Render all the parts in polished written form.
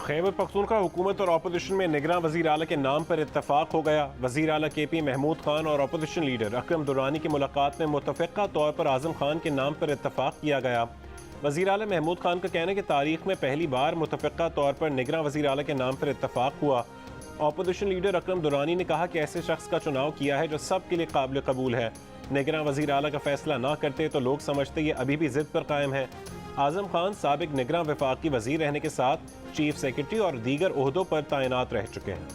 खैबर पख्तूनख्वा हुकूमत और अपोजिशन में निगरान वज़ीर आला के नाम पर इत्तफाक हो गया। वज़ीर आला KP महमूद खान और अपोजिशन लीडर अकरम दुरानी की मुलाकात में मुतफ़िक़ा तौर पर आज़म खान के नाम पर इत्तफाक किया गया। वज़ीर आला महमूद खान का कहना है कि तारीख में पहली बार मुतफ़िक़ा तौर पर निगरान वज़ीर आला के नाम पर इत्तफाक हुआ। अपोजिशन लीडर अकरम दुरानी ने कहा कि ऐसे शख्स का चुनाव किया है जो सब के लिए काबिल कबूल है। निगरान वज़ीर आला का फैसला ना करते तो लोग समझते ये अभी भी ज़िद पर कायम है। आज़म खान साबिक निगरान वफाकी वज़ीर रहने के साथ चीफ सेक्रेटरी और दीगर ओहदों पर तैनात रह चुके हैं।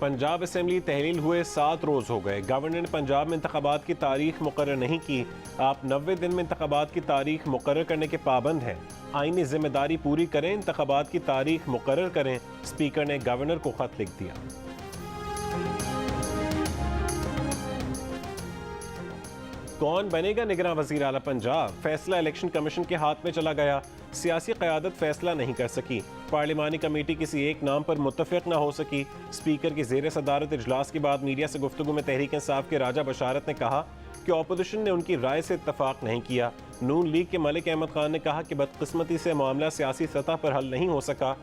पंजाब असेंबली तहलील हुए 7 रोज़ हो गए। गवर्नर ने पंजाब में इंतखाबात की तारीख मुकर्रर नहीं की। आप 90 दिन में इंतखाबात की तारीख मुकर्रर करने के पाबंद हैं। आईनी जिम्मेदारी पूरी करें, इंतखाबात की तारीख मुकर्रर करें। स्पीकर ने गवर्नर को खत लिख दिया। कौन बनेगा निगरान वज़ीर आला पंजाब? फैसला इलेक्शन कमीशन के हाथ में चला गया। सियासी क़यादत फैसला नहीं कर सकी। पार्लिमानी कमेटी किसी एक नाम पर मुत्तफ़िक़ न हो सकी। स्पीकर की ज़ेर सदारत इजलास के बाद मीडिया से गुफ्तगू में तहरीक इंसाफ के राजा बशारत ने कहा कि अपोजिशन ने उनकी राय से इत्तफाक नहीं किया। नून लीग के मलिक अहमद खान ने कहा कि बदकिस्मती से मामला सियासी सतह पर हल नहीं हो सका।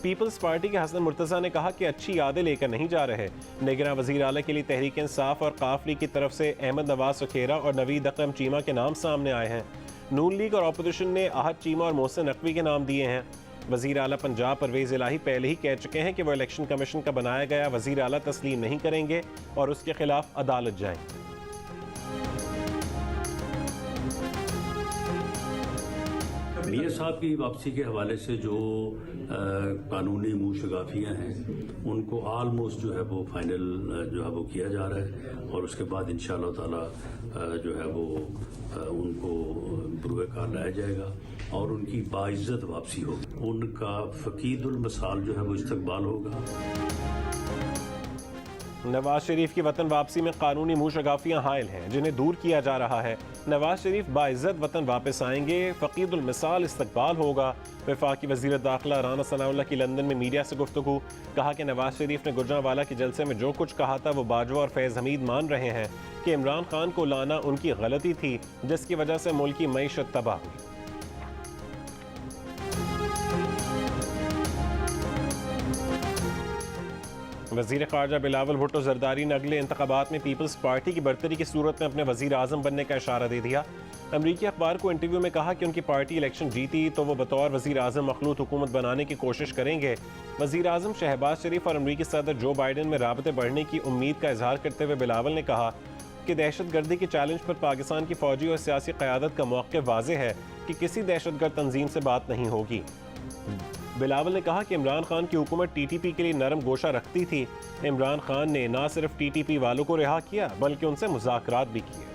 पीपल्स पार्टी के हसन मुर्तज़ा ने कहा कि अच्छी यादें लेकर नहीं जा रहे। निगरान वज़ीर आला के लिए तहरीक इंसाफ और काफ लीग की तरफ से अहमद नवाज सुखेरा और नवीद अकरम चीमा के नाम सामने आए हैं। नून लीग और अपोजिशन ने आहद चीमा और मोहसिन नकवी के नाम दिए हैं। वज़ीर आला पंजाब परवेज़ इलाही पहले ही कह चुके हैं कि वो इलेक्शन कमीशन का बनाया गया वज़ीर आला तस्लीम नहीं करेंगे और उसके खिलाफ अदालत जाएंगे। मियां साहब की वापसी के हवाले से जो कानूनी मुँहशगाफियाँ हैं उनको आलमोस्ट जो है वो फाइनल जो है वो किया जा रहा है और उसके बाद इंशाअल्लाह ताला जो है वो उनको बुरुए कार लाया जाएगा और उनकी बाइज्जत वापसी होगी। उनका फ़कीदुल मसाल जो है वो इस्तकबाल होगा। नवाज शरीफ की वतन वापसी में कानूनी मुँहशगाफियाँ हायल हैं जिन्हें दूर किया जा रहा है। नवाज शरीफ बाइज्जत वतन वापस आएंगे, फ़कीदुल मिसाल इस्तकबाल होगा। वफाकी वज़ीर दाखिला राना सनाउल्लाह की लंदन में मीडिया से गुफ्तगू। कहा कि नवाज शरीफ ने गुजरांवाला के जलसे में जो कुछ कहा था वो बाजवा और फैज़ हमीद मान रहे हैं कि इमरान खान को लाना उनकी गलती थी जिसकी वजह से मुल्क की मईशत तबाह हुई। वज़ीर ख़ारजा बिलावल भुट्टो ज़रदारी ने अगले इंतखाबात में पीपल्स पार्टी की बरतरी की सूरत में अपने वज़ीर आज़म बनने का इशारा दे दिया। अमरीकी अखबार को इंटरव्यू में कहा कि उनकी पार्टी इलेक्शन जीती तो वो बतौर वज़ीर आज़म मखलूत हुकूमत बनाने की कोशिश करेंगे। वज़ीर आज़म शहबाज शरीफ और अमरीकी सदर जो बाइडन में राबते बढ़ने की उम्मीद का इजहार करते हुए बिलावल ने कहा कि दहशतगर्दी के चैलेंज पर पाकिस्तान की फ़ौजी और सियासी क़यादत का मौक़िफ़ वाज़ेह है कि किसी दहशतगर्द तंजीम से बात नहीं होगी। बिलावल ने कहा कि इमरान खान की हुकूमत TTP के लिए नरम गोशा रखती थी। इमरान खान ने न सिर्फ TTP वालों को रिहा किया बल्कि उनसे मुज़ाकरात भी किए।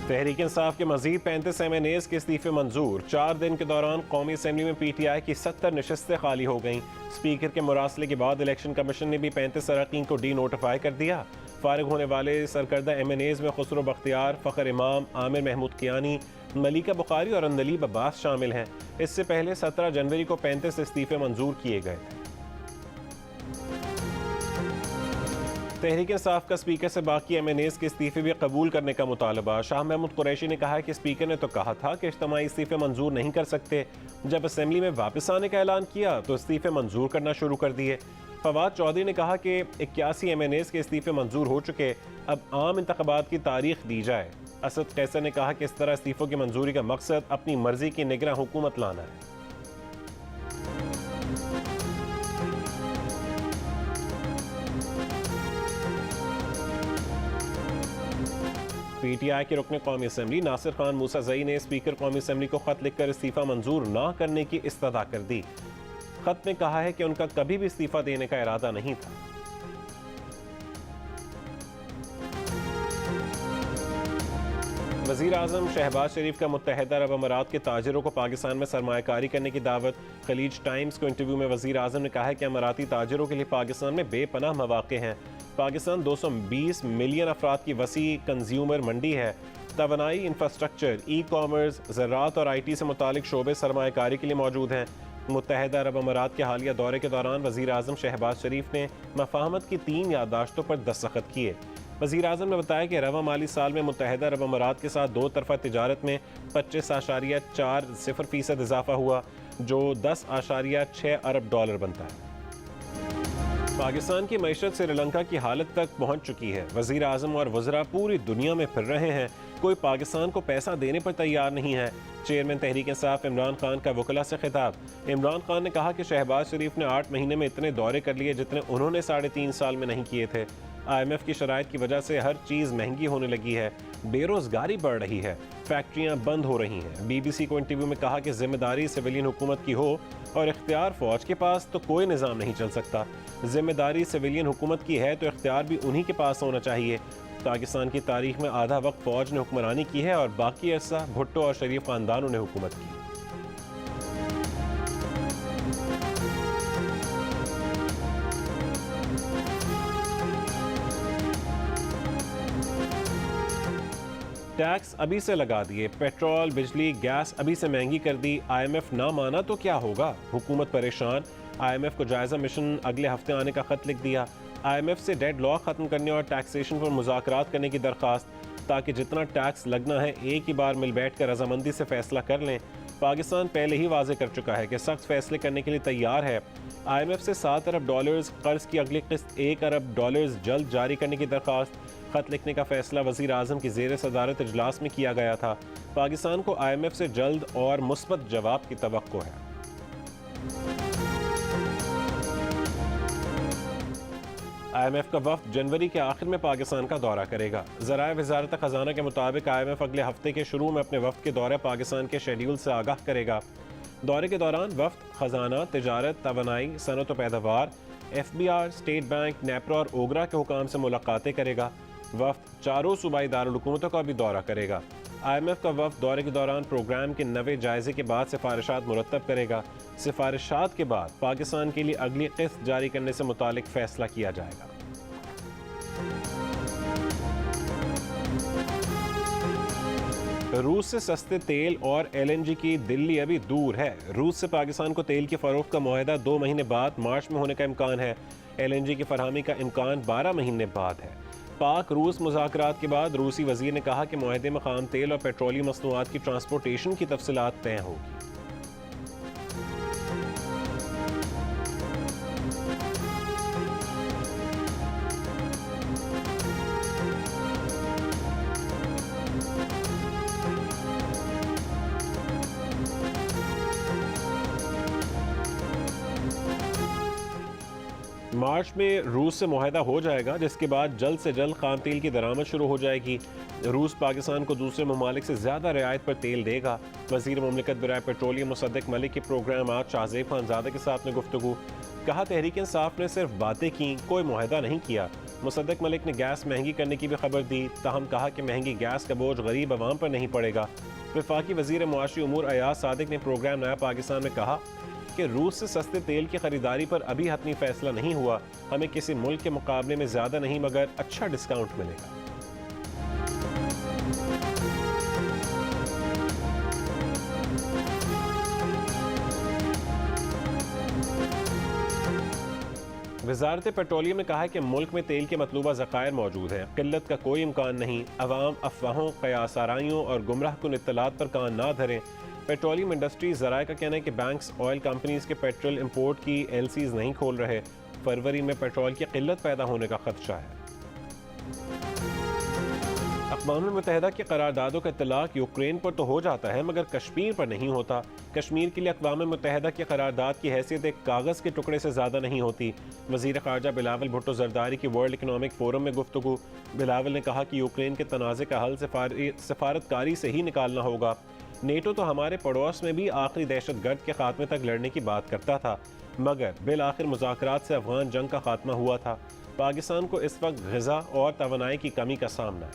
तहरीक इंसाफ के मजीद 35 MNAs के इस्तीफे मंजूर। 4 दिन के दौरान कौमी असेंबली में PTI की 70 नशस्तें खाली हो गईं। स्पीकर के मुरासले के बाद इलेक्शन कमीशन ने भी 35 अरकान को डी नोटिफाई कर दिया। फारिग होने वाले सरकर्दा MNAs में खुसरो बख्तियार, फ़खर इमाम, आमिर महमूद कियानी, मलिका बुखारी और अंदलीब अब्बास शामिल हैं। इससे पहले 17 जनवरी को 35 इस्तीफे मंजूर किए गए थे। तहरीक इंसाफ का स्पीकर से बाकी MNAs के इस्तीफे भी कबूल करने का मुतालबा। शाह महमूद कुरैशी ने कहा कि स्पीकर ने तो कहा था कि इज्तिमाई इस्तीफे मंजूर नहीं कर सकते। जब असेंबली में वापस आने का ऐलान किया तो इस्तीफे मंजूर करना शुरू कर दिए। फवाद चौधरी ने कहा कि 81 MNAs के इस्तीफे मंजूर हो चुके, अब आम इंतखाबात की तारीख दी जाए। असद कैसर ने कहा कि इस तरह इस्तीफों की मंजूरी का मकसद अपनी मर्जी की निगरान हुकूमत लाना है। PTI के रुकने कौमी असेंबली नासिर खान मूसाज़ई ने स्पीकर कौमी असेंबली को खत लिखकर इस्तीफा मंजूर ना करने की इस्तदा कर दी। खत में कहा है कि उनका कभी भी इस्तीफा देने का इरादा नहीं था। वज़ीर आज़म शहबाज शरीफ का मुत्तहिदा अरब अमारात के ताजिरों को पाकिस्तान में सरमायाकारी करने की दावत। खलीज टाइम्स को इंटरव्यू में वज़ीर आज़म ने कहा है कि अमाराती ताजिरों के लिए पाकिस्तान में बेपनाह मौक़े हैं। पाकिस्तान 220 मिलियन अफराद की वसी कंज्यूमर मंडी है। तवानाई, इंफ्रास्ट्रक्चर, ई-कॉमर्स, ज़राअत और IT से मुतालिक शोबे सरमायाकारी के लिए मौजूद हैं। मुत्तहिदा अरब अमारात के हालिया दौरे के दौरान वज़ीर आज़म शहबाज शरीफ ने मफाहमत की 3 याददाश्तों पर दस्तखत किए। वज़ीर आज़म ने बताया कि रवा माली साल में मुत्तहिदा अरब अमारात के साथ दो तरफ़ा तिजारत में 25.40% इजाफा हुआ, जो 10.6 अरब डॉलर बनता है। पाकिस्तान की मईशत श्रीलंका की हालत तक पहुंच चुकी है। वज़ीर आज़म और वज़रा पूरी दुनिया में फिर रहे हैं, कोई पाकिस्तान को पैसा देने पर तैयार नहीं है। चेयरमैन तहरीक इंसाफ इमरान खान का वकला से खिताब। इमरान खान ने कहा कि शहबाज शरीफ ने 8 महीने में इतने दौरे कर लिए जितने उन्होंने 3.5 साल में नहीं किए थे। IMF की शराइत की वजह से हर चीज़ महंगी होने लगी है, बेरोजगारी बढ़ रही है, फैक्ट्रियां बंद हो रही हैं। BBC को इंटरव्यू में कहा कि जिम्मेदारी सिविलियन हुकूमत की हो और इख्तियार फौज के पास तो कोई निज़ाम नहीं चल सकता। जिम्मेदारी सिविलियन हुकूमत की है तो इख्तियार भी उन्हीं के पास होना चाहिए। पाकिस्तान की तारीख में आधा वक्त फौज ने हुक्मरानी की है और बाकी अरसा भुट्टो और शरीफ खानदानों ने हुकूमत की। टैक्स अभी से लगा दिए, पेट्रोल बिजली गैस अभी से महंगी कर दी, IMF ना माना तो क्या होगा, हुकूमत परेशान। IMF को जायजा मिशन अगले हफ्ते आने का खत लिख दिया। IMF से डेड लॉक खत्म करने और टैक्सेशन पर मुज़ाकरात करने की दरख्वास्त, ताकि जितना टैक्स लगना है एक ही बार मिल बैठ कर रजामंदी से फैसला कर लें। पाकिस्तान पहले ही वाजे कर चुका है कि सख्त फैसले करने के लिए तैयार है। IMF से 7 अरब डॉलर्स कर्ज की अगली किस्त 1 अरब डॉलर्स जल्द जारी करने की दरख्वास्त। खत लिखने का फैसला वज़ीर आज़म की ज़ेर सदारत इजलास में किया गया था। पाकिस्तान को IMF से जल्द और मुस्बत जवाब की तवक्को है। IMF का वफ़द जनवरी के आखिर में पाकिस्तान का दौरा करेगा। ज़राए वज़ारत ख़ज़ाना के मुताबिक IMF अगले हफ्ते के शुरू में अपने वफ़द के दौरे पाकिस्तान के शेड्यूल से आगाह करेगा। दौरे के दौरान वफ़द ख़ज़ाना, तिजारत, तवानाई, सनअत व पैदावार, FBR, स्टेट बैंक, नेपरा और ओगरा के हुकाम से मुलाकातें करेगा। वफ़द 4 सूबाई दारुल-हुकूमतों का भी दौरा करेगा। IMF का वफ़द दौरे के दौरान प्रोग्राम के नवे जायजे के बाद सिफारिशात मुरतब करेगा। सिफारिशात के बाद पाकिस्तान के लिए अगली किस्त जारी करने से मुतालिक फैसला किया जाएगा। रूस से सस्ते तेल और LNG की दिल्ली अभी दूर है। रूस से पाकिस्तान को तेल की फरोख्त का मुआहदा 2 महीने बाद मार्च में होने का इम्कान है। LNG की फरहमी का इम्कान 12 महीने बाद है। पाक रूस मुज़ाकरात के बाद रूसी वज़ीर ने कहा कि मुआहदे में ख़ाम तेल और पेट्रोलियम मसनूआत की ट्रांसपोर्टेशन की तफसीलात तय होगी। मार्च में रूस से मुआहदा हो जाएगा, जिसके बाद जल्द से जल्द खाम तेल की दरामद शुरू हो जाएगी। रूस पाकिस्तान को दूसरे ममालिक से ज़्यादा रियायत पर तेल देगा। वज़ीर मुमलिकत बराए पेट्रोलियम मुसद्दिक मलिक के प्रोग्राम आज शाहज़ेब खानज़ादा के साथ में गुफ्तगू। कहा, तहरीक इंसाफ ने सिर्फ बातें की, कोई मुआहदा नहीं किया। मुसद्दिक मलिक ने गैस महंगी करने की भी खबर दी, ताहम कहा कि महंगी गैस का बोझ गरीब अवाम पर नहीं पड़ेगा। वफाकी वज़ीर मुआशी उमूर अयाज सादिक ने प्रोग्राम नया पाकिस्तान में कहा कि रूस से सस्ते तेल की खरीदारी पर अभी हतमी फैसला नहीं हुआ। हमें किसी मुल्क के मुकाबले में ज़्यादा नहीं मगर अच्छा डिस्काउंट मिलेगा। वज़ारत पेट्रोलियम ने कहा है कि मुल्क में तेल के मतलूबा ज़खायर मौजूद हैं, किल्लत का कोई इम्कान नहीं। अवाम अफवाहों, क़यास आराइयों और गुमराह कुन इत्तलात पर कान ना धरें। पेट्रोलियम इंडस्ट्री ज़राए का कहना है कि बैंक्स ऑयल कंपनीज़ के पेट्रोल इंपोर्ट की LCs नहीं खोल रहे। फरवरी में पेट्रोल की किल्लत पैदा होने का खदशा है। अक़वाम मुत्तहिदा की करारदादों का इत्तलाक यूक्रेन पर तो हो जाता है मगर कश्मीर पर नहीं होता। कश्मीर के लिए अक़वाम मुत्तहिदा की करारदाद की हैसियत एक कागज़ के टुकड़े से ज़्यादा नहीं होती। वज़ीर ख़ारजा बिलावल भुट्टो ज़रदारी की वर्ल्ड इकनॉमिक फोरम में गुफ्तगू। बिलावल ने कहा कि यूक्रेन के तनाज़े का हल सफारतकारी से ही निकालना होगा। नेटो तो हमारे पड़ोस में भी आखिरी दहशतगर्द के खात्मे तक लड़ने की बात करता था, मगर बिल आखिर मुज़ाकरात से अफ़गान जंग का खात्मा हुआ था। पाकिस्तान को इस वक्त ग़िज़ा और तवानाई की कमी का सामना है।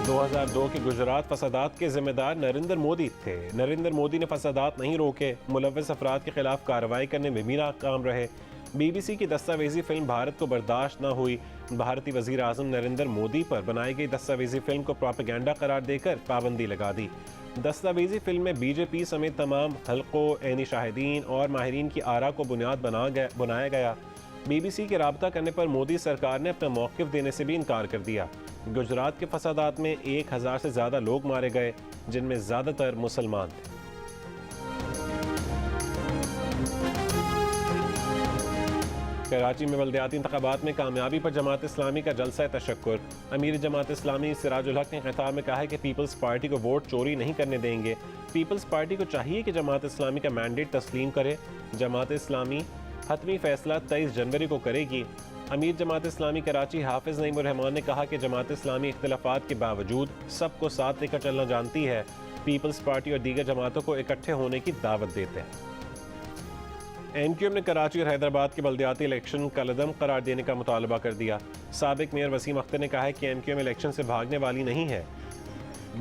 2002 के गुजरात फसादात के जिम्मेदार नरेंद्र मोदी थे। नरेंद्र मोदी ने फसादात नहीं रोके, मुलव्वस अफराद के खिलाफ कार्रवाई करने में भी नाकाम रहे। BBC की दस्तावेजी फिल्म भारत को बर्दाश्त न हुई। भारतीय वजीर आजम नरेंद्र मोदी पर बनाई गई दस्तावेजी फिल्म को प्रोपेगेंडा करार देकर पाबंदी लगा दी। दस्तावेजी फिल्म में बीजेपी समेत तमाम हल्कों, ऐनी शाहिदीन और माहिरीन की आरा को बुनियाद बनाया गया। BBC के राबता करने पर मोदी सरकार ने अपना मौक़िफ़ देने से भी इनकार कर दिया। गुजरात के फसादात में 1000 से ज़्यादा लोग मारे गए, जिनमें ज़्यादातर मुसलमान थे। कराची में बल्दियाती इंतखाबात में कामयाबी पर जमात इस्लामी का जलसा तशक्कुर। अमीर जमात इस्लामी सिराजुल हक ने खिताब में कहा है कि पीपल्स पार्टी को वोट चोरी नहीं करने देंगे। पीपल्स पार्टी को चाहिए कि जमात इस्लामी का मैंडेट तस्लीम करे। जमात इस्लामी हतमी फैसला 23 जनवरी को करेगी। अमीर जमात इस्लामी कराची हाफिज नईमुर रहमान ने कहा कि जमात इस्लामी इख्तिलाफात के बावजूद सबको साथ लेकर चलना जानती है। पीपल्स पार्टी और दीगर जमातों को इकट्ठे होने की दावत देते हैं। MQM ने कराची और हैदराबाद के बल्दियाती इलेक्शन कलअदम करार देने का मुतालबा कर दिया। साबिक मेयर वसीम अख्तर ने कहा है कि MQM इलेक्शन से भागने वाली नहीं है,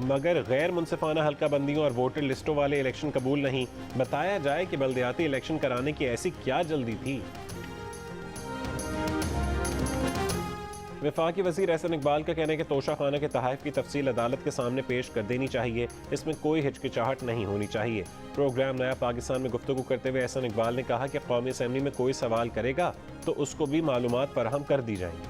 मगर गैर मुनसिफाना हल्का बंदियों और वोटर लिस्टों वाले इलेक्शन कबूल नहीं। बताया जाए कि बल्दियाती इलेक्शन कराने की ऐसी क्या जल्दी थी। वफाकी वज़ीर एहसन इकबाल का कहना है कि तोशा खाना के तहफ़ की तफसील अदालत के सामने पेश कर देनी चाहिए। इसमें कोई हिचकिचाहट नहीं होनी चाहिए। प्रोग्राम नया पाकिस्तान में गुफ्तगू करते हुए एहसन इकबाल ने कहा कि कौमी असम्बली में कोई सवाल करेगा तो उसको भी मालूमात फराहम कर दी जाएंगी।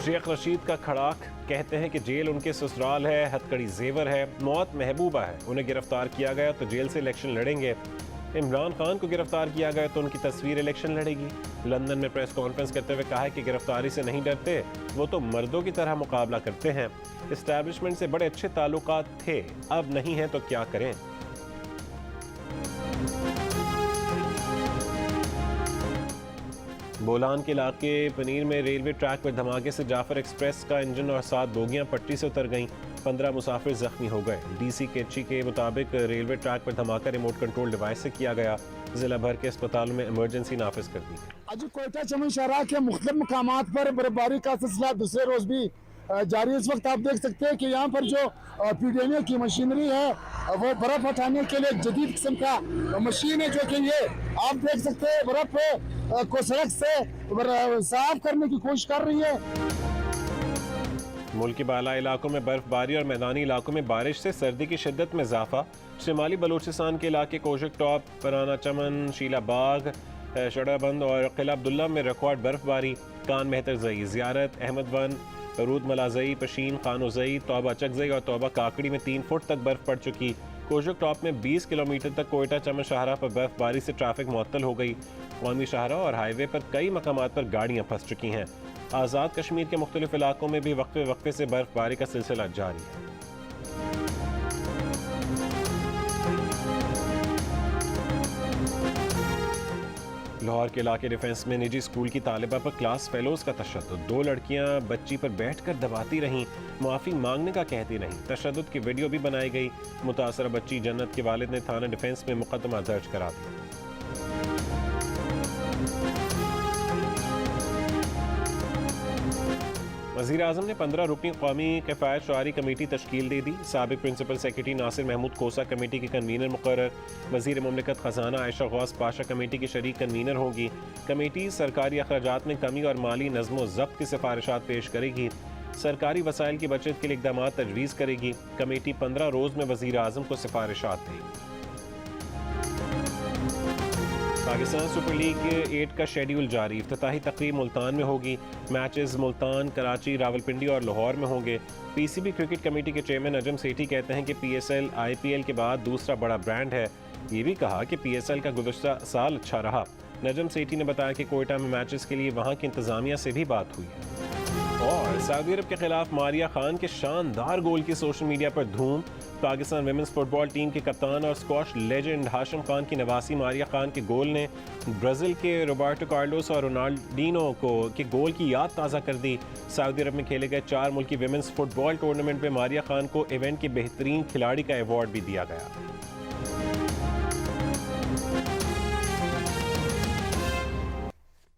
शेख रशीद का खड़ाक कहते हैं कि जेल उनके ससुराल है, हथकड़ी जेवर है, मौत महबूबा है। उन्हें गिरफ्तार किया गया तो जेल से इलेक्शन लड़ेंगे। इमरान खान को गिरफ्तार किया गया तो उनकी तस्वीर इलेक्शन लड़ेगी। लंदन में प्रेस कॉन्फ्रेंस करते हुए कहा है कि गिरफ्तारी से नहीं डरते, वो तो मर्दों की तरह मुकाबला करते हैं। एस्टैब्लिशमेंट से बड़े अच्छे ताल्लुकात थे, अब नहीं है तो क्या करें। बोलान के इलाके पनीर में रेलवे ट्रैक पर धमाके से जाफर एक्सप्रेस का इंजन और 7 बोगियां पटरी से उतर गईं। 15 मुसाफिर जख्मी हो गए। DC केची के मुताबिक रेलवे ट्रैक पर धमाका रिमोट कंट्रोल डिवाइस से किया गया। जिला भर के अस्पतालों में इमरजेंसी नाफिज कर दी। आज कोयटा चमन शहरा के मुख्तलिफ मकामात पर बर्फबारी का सिलसिला दूसरे रोज भी जारी। इस वक्त आप देख सकते हैं कि यहाँ पर जो PDMA की मशीनरी है वो बर्फ हटाने के लिए जदीद किस्म का मशीन है, जो कि ये आप देख सकते हैं बर्फ को सड़क से साफ करने की कोशिश कर रही है। मुल्क के बाला इलाकों में बर्फबारी और मैदानी इलाकों में बारिश से सर्दी की शिद्दत में इजाफा। शिमाली बलूचिस्तान के इलाके कोशक टॉप, पराना चमन, शीला बाग, शड़ाबंद और किला अब्दुल्ला में रिकॉर्ड बर्फबारी। कान मेहतरजई, ज़ियारत, अहमद वन, रूद मलाजई, पशीन, खानोजई, तौबा चकजई और तौबा काकड़ी में 3 फुट तक बर्फ पड़ चुकी। कोशक टॉप में 20 किलोमीटर तक कोयटा चमन शाहरा पर बर्फबारी से ट्रैफिक मुअत्तल हो गई। कौमी शाहरा और हाईवे पर कई मकामात पर गाड़ियां फंस चुकी हैं। आज़ाद कश्मीर के मुख्तलिफ इलाकों में भी वक्फे वक्फे से बर्फबारी का सिलसिला जारी है। लाहौर के इलाके डिफेंस में निजी स्कूल की तालिबा पर क्लास फेलोज का तशद्दुद। 2 लड़कियां बच्ची पर बैठकर दबाती रहीं, माफ़ी मांगने का कहती नहीं। तशद्दुद की वीडियो भी बनाई गई। मुतासरा बच्ची जन्नत के वालिद ने थाना डिफेंस में मुकदमा दर्ज करा दिया। वज़ीर आज़म ने 15 रुकनी कौमी किफ़ायत शुआरी कमेटी तश्कील दे दी। साबिक प्रिंसिपल सेक्रेटरी नासिर महमूद कोसा कमेटी की कन्वीनर मुकर्रर। वज़ीर मुमलिकत ख़जाना आयशा गौस पाशा कमेटी की शरीक कन्वीनर होगी। कमेटी सरकारी अखराजात में कमी और माली नज़्म व ज़ब्त की सिफारिशात पेश करेगी। सरकारी वसाइल की बचत के लिए इक़दामात तजवीज़ करेगी। कमेटी 15 रोज़ में वज़ीर आज़म को सिफारिशात देगी। पाकिस्तान सुपर लीग 8 का शेड्यूल जारी। इफ्तिताही तकरीब मुल्तान में होगी। मैचेस मुल्तान, कराची, रावलपिंडी और लाहौर में होंगे। PCB क्रिकेट कमेटी के चेयरमैन नजम सेठी कहते हैं कि PSL IPL के बाद दूसरा बड़ा ब्रांड है। ये भी कहा कि PSL का गुज़श्ता साल अच्छा रहा। नजम सेठी ने बताया कि कोयटा में मैचेस के लिए वहाँ की इंतज़ामिया से भी बात हुई है। और सऊदी अरब के खिलाफ मारिया खान के शानदार गोल की सोशल मीडिया पर धूम। पाकिस्तान विमेंस फुटबॉल टीम के कप्तान और स्क्वॉश लेजेंड हाशिम खान की नवासी मारिया खान के गोल ने ब्राज़ील के रोबर्टो कार्लोस और रोनाल्डिनो के गोल की याद ताज़ा कर दी। सऊदी अरब में खेले गए 4 मुल्की विमेंस फुटबॉल टूर्नामेंट में मारिया खान को इवेंट के बेहतरीन खिलाड़ी का अवार्ड भी दिया गया।